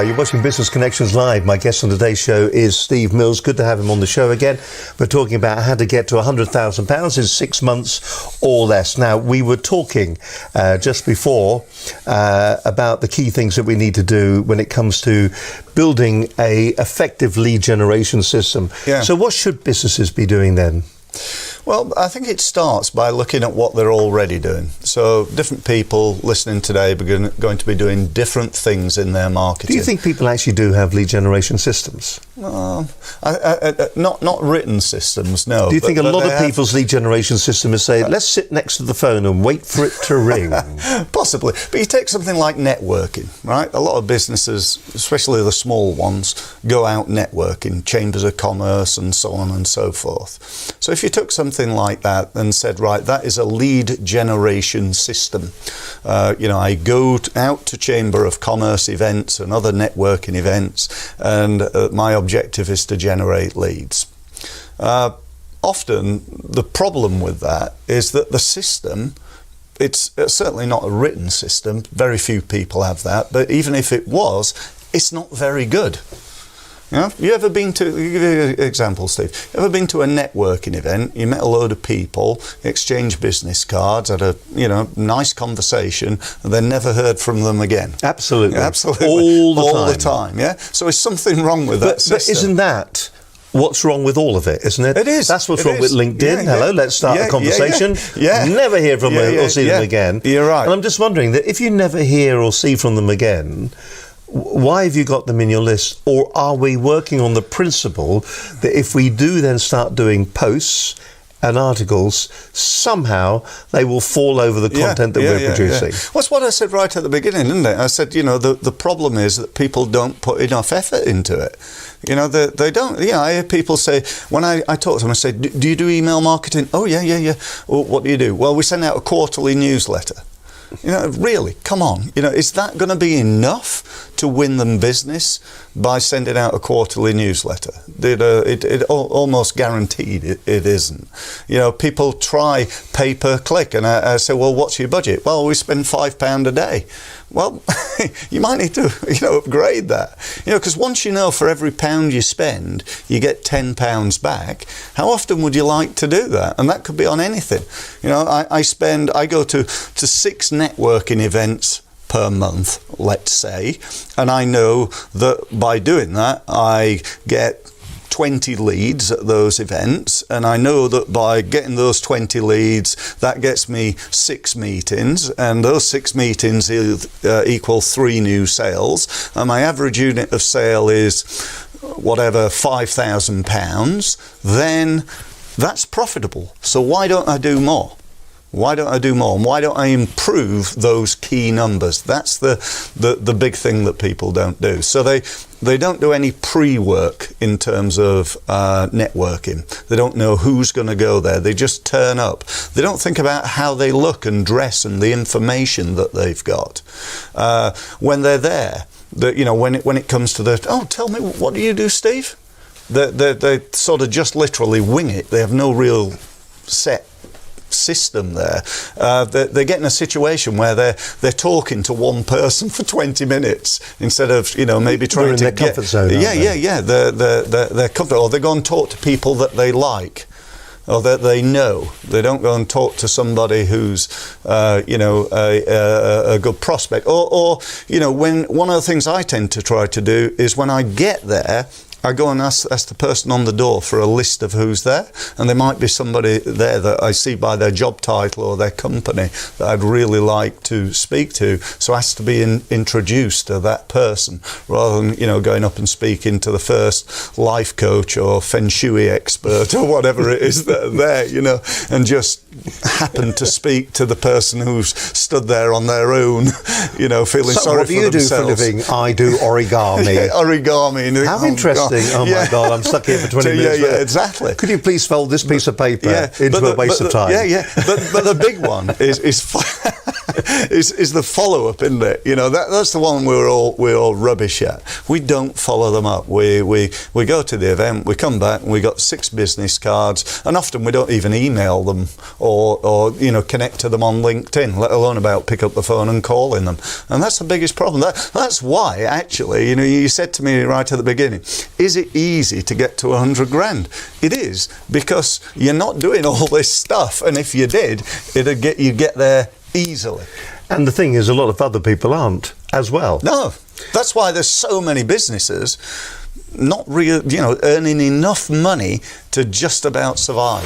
You're watching Business Connections Live. My guest on today's show is Steve Mills. Good to have him on the show again. We're talking about how to get to £100,000 in 6 months or less. Now, we were talking just before about the key things that we need to do when it comes to building a effective lead generation system. Yeah. So what should businesses be doing then? Well, I think it starts by looking at what they're already doing. So different people listening today are going to be doing different things in their marketing. Do you think people actually do have lead generation systems? Not written systems, no. Do you think a lot of people's lead generation system is saying, let's sit next to the phone and wait for it to ring? Possibly. But you take something like networking, right? A lot of businesses, especially the small ones, go out networking, chambers of commerce and so on and so forth. So if you took something like that and said, right, that is a lead generation system. I go out to Chamber of Commerce events and other networking events, and my objective is to generate leads. Often the problem with that is that the system, it's certainly not a written system, very few people have that, but even if it was, it's not very good. You ever been to, I'll give you an example, Steve, ever been to a networking event, you met a load of people, exchanged business cards, had a nice conversation, and then never heard from them again? Absolutely. Absolutely. All the time, yeah? So is something wrong with that system? But isn't that what's wrong with all of it, isn't it? It is. That's what's wrong with LinkedIn. Hello, let's start a conversation. Never hear from them or see them again. You're right. And I'm just wondering that if you never hear or see from them again, why have you got them in your list? Or are we working on the principle that if we do then start doing posts and articles, somehow they will fall over the content that we're producing? Well, that's what I said right at the beginning, isn't it? I said, the problem is that people don't put enough effort into it. They don't. I hear people say, when I talk to them, I say, do you do email marketing? Oh, yeah. Well, what do you do? Well, we send out a quarterly newsletter. Really, come on. Is that going to be enough to win them business by sending out a quarterly newsletter? It almost guaranteed it isn't. People try pay-per-click, and I say, well, what's your budget? Well, we spend £5 a day. Well, you might need to, upgrade that. Because once for every £1 you spend, you get £10 back. How often would you like to do that? And that could be on anything. I go to 6 networking events per month, let's say, and I know that by doing that, I get 20 leads at those events, and I know that by getting those 20 leads, that gets me 6 meetings, and those 6 meetings equal 3 new sales, and my average unit of sale is whatever, £5,000, then that's profitable. So why don't I do more? Why don't I do more? And why don't I improve those key numbers? That's the big thing that people don't do. So they don't do any pre-work in terms of networking. They don't know who's going to go there. They just turn up. They don't think about how they look and dress and the information that they've got. When they're there, when it comes to tell me, what do you do, Steve? They sort of just literally wing it. They have no real set system there. They get in a situation where they're talking to one person for 20 minutes instead of maybe trying to get comfort zone. They're comfort, or they go and talk to people that they like or that they know. They don't go and talk to somebody who's a good prospect, or when one of the things I tend to try to do is when I get there, I go and ask the person on the door for a list of who's there, and there might be somebody there that I see by their job title or their company that I'd really like to speak to, so I have to be introduced to that person, rather than going up and speaking to the first life coach or feng shui expert or whatever it is that are there, and just happen to speak to the person who's stood there on their own, feeling sorry for themselves. What do you do for a living? I do origami. Origami. How interesting. Oh my God, I'm stuck here for 20 minutes. Yeah, exactly. Could you please fold this piece of paper into a waste of time? But the big one is is the follow-up, isn't it? You know, that's the one we're all rubbish at. We don't follow them up. We go to the event, we come back, and we got 6 business cards, and often we don't even email them or you know, connect to them on LinkedIn, let alone about pick up the phone and calling them. And that's the biggest problem. That's why, actually, you know, you said to me right at the beginning, is it easy to get to 100 grand? It is, because you're not doing all this stuff, and if you did, you'd get there easily. And the thing is, a lot of other people aren't as well. No, that's why there's so many businesses not earning enough money to just about survive.